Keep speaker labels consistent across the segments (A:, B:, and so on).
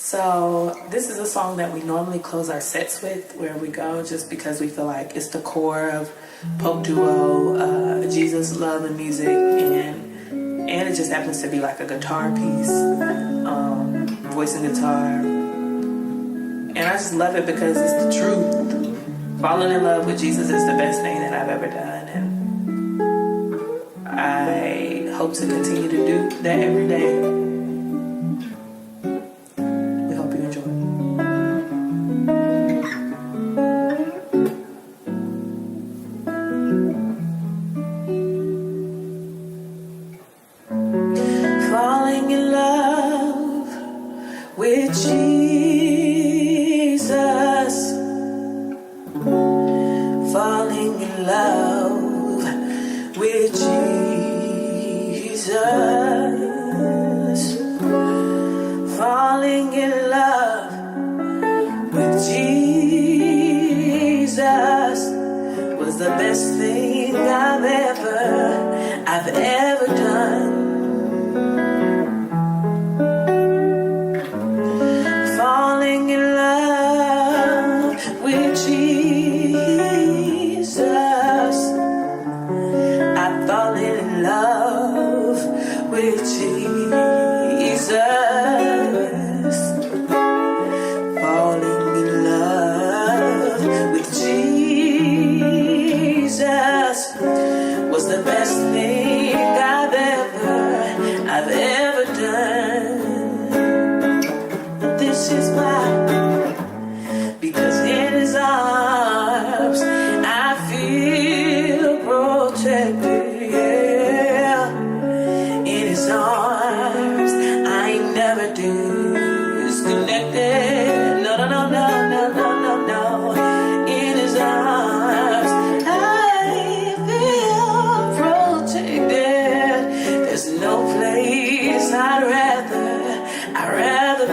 A: So this is a song that we normally close our sets with, where we go just because we feel like it's the core of Pope Duo, Jesus, love, and music, and it just happens to be like a guitar piece, voice and guitar, and I just love it because it's the truth. Falling in love with Jesus is the best thing that I've ever done, and I hope to continue to do that every day. With Jesus, falling in love with Jesus, falling in love with Jesus was the best thing I've ever done. Falling in love with Jesus. I've fallen in love with Jesus. Falling in love with Jesus was the best thing I've ever done. This is why, because in his arms I feel protected, yeah. In his arms I ain't never disconnected, no, no, no, no, no, no, no, no. In his arms I feel protected. There's no place I'd rather be.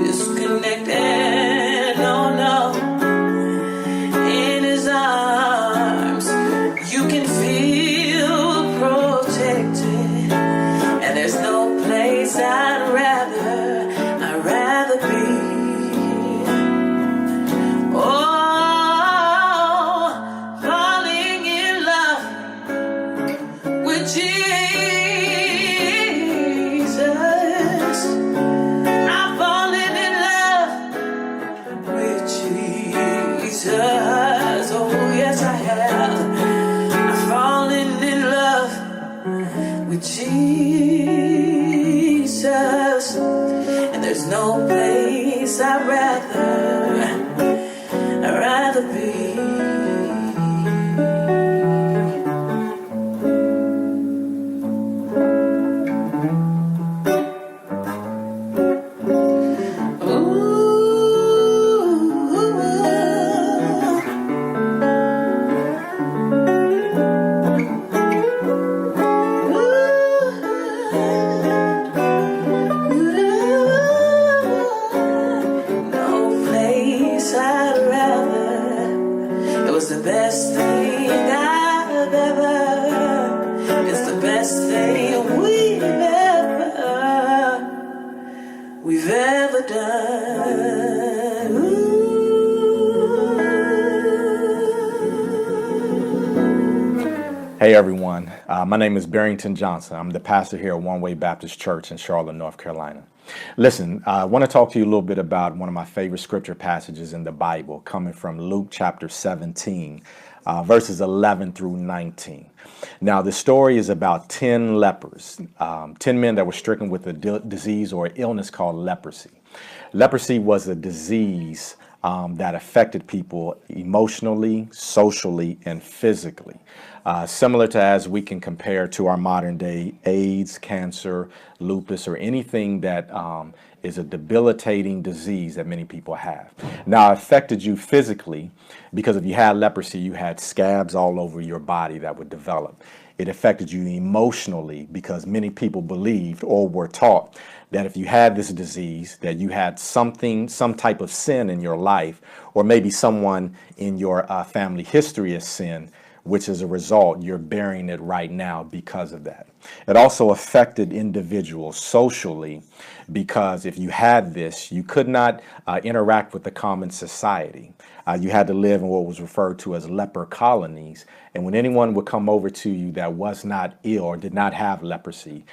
A: Disconnected, no, no. In his arms, you can feel protected, and there's no place I'd rather be. Oh, falling in love with Jesus. Jesus, oh yes I have. I've fallen in love with Jesus, and there's no place I'd rather be. The best thing I've ever, it's the best thing we've ever done.
B: Hey everyone, my name is Barrington Johnson. I'm the pastor here at One Way Baptist Church in Charlotte, North Carolina. Listen, I want to talk to you a little bit about one of my favorite scripture passages in the Bible, coming from Luke chapter 17, verses 11 through 19. Now, the story is about 10 lepers, 10 men that were stricken with a disease or illness called leprosy. Leprosy was a disease that affected people emotionally, socially, and physically. Similar to as we can compare to our modern day AIDS, cancer, lupus, or anything that is a debilitating disease that many people have. Now, it affected you physically because if you had leprosy, you had scabs all over your body that would develop. It affected you emotionally because many people believed or were taught that if you had this disease, that you had something, some type of sin in your life, or maybe someone in your family history has sinned, which as a result, you're bearing it right now because of that. It also affected individuals socially because if you had this, you could not interact with the common society. You had to live in what was referred to as leper colonies. And when anyone would come over to you that was not ill or did not have leprosy,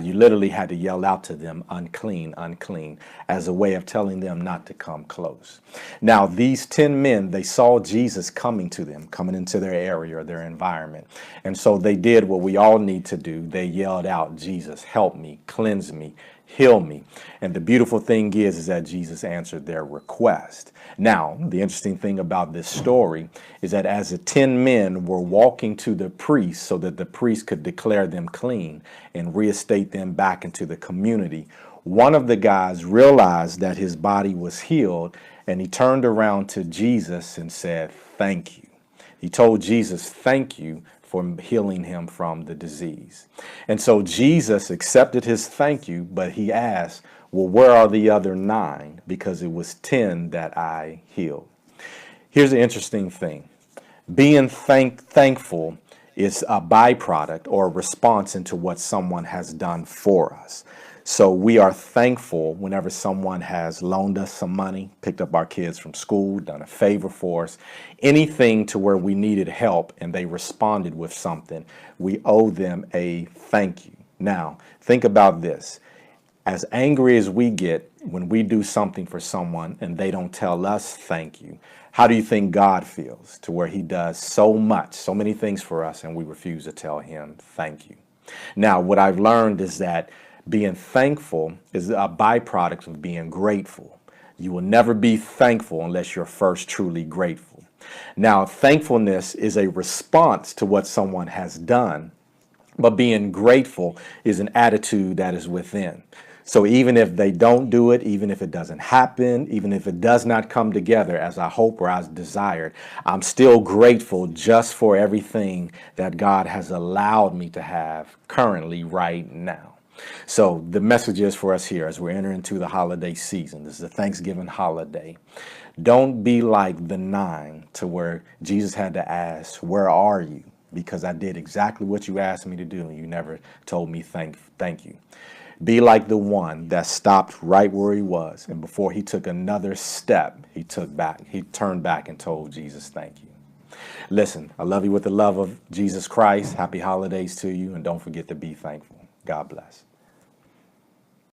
B: you literally had to yell out to them, unclean, unclean, as a way of telling them not to come close. Now, these 10 men, they saw Jesus coming to them, coming into their area or their environment. And so they did what we all need to do. They yelled out, Jesus, help me, cleanse me, heal me. And the beautiful thing is that Jesus answered their request. Now, the interesting thing about this story is that as the 10 men were walking to the priest so that the priest could declare them clean and reinstate them back into the community, one of the guys realized that his body was healed, and he turned around to Jesus and said, thank you. He told Jesus, thank you for healing him from the disease. And so Jesus accepted his thank you, but he asked, well, where are the other 9? Because it was 10 that I healed. Here's the interesting thing. Being thankful is a byproduct or a response into what someone has done for us. So we are thankful whenever someone has loaned us some money, picked up our kids from school, done a favor for us, anything to where we needed help and they responded with something. We owe them a thank you. Now, think about this. As angry as we get when we do something for someone and they don't tell us thank you, how do you think God feels to where he does so much, so many things for us and we refuse to tell him thank you? Now, what I've learned is that being thankful is a byproduct of being grateful. You will never be thankful unless you're first truly grateful. Now, thankfulness is a response to what someone has done, but being grateful is an attitude that is within. So even if they don't do it, even if it doesn't happen, even if it does not come together as I hope or as desired, I'm still grateful just for everything that God has allowed me to have currently right now. So the message is for us here as we're entering into the holiday season. This is a Thanksgiving holiday. Don't be like the 9 to where Jesus had to ask, where are you? Because I did exactly what you asked me to do and you never told me thank you. Be like the one that stopped right where he was, and before he took another step, he turned back and told Jesus thank you. Listen, I love you with the love of Jesus Christ. Happy holidays to you, and don't forget to be thankful. God bless.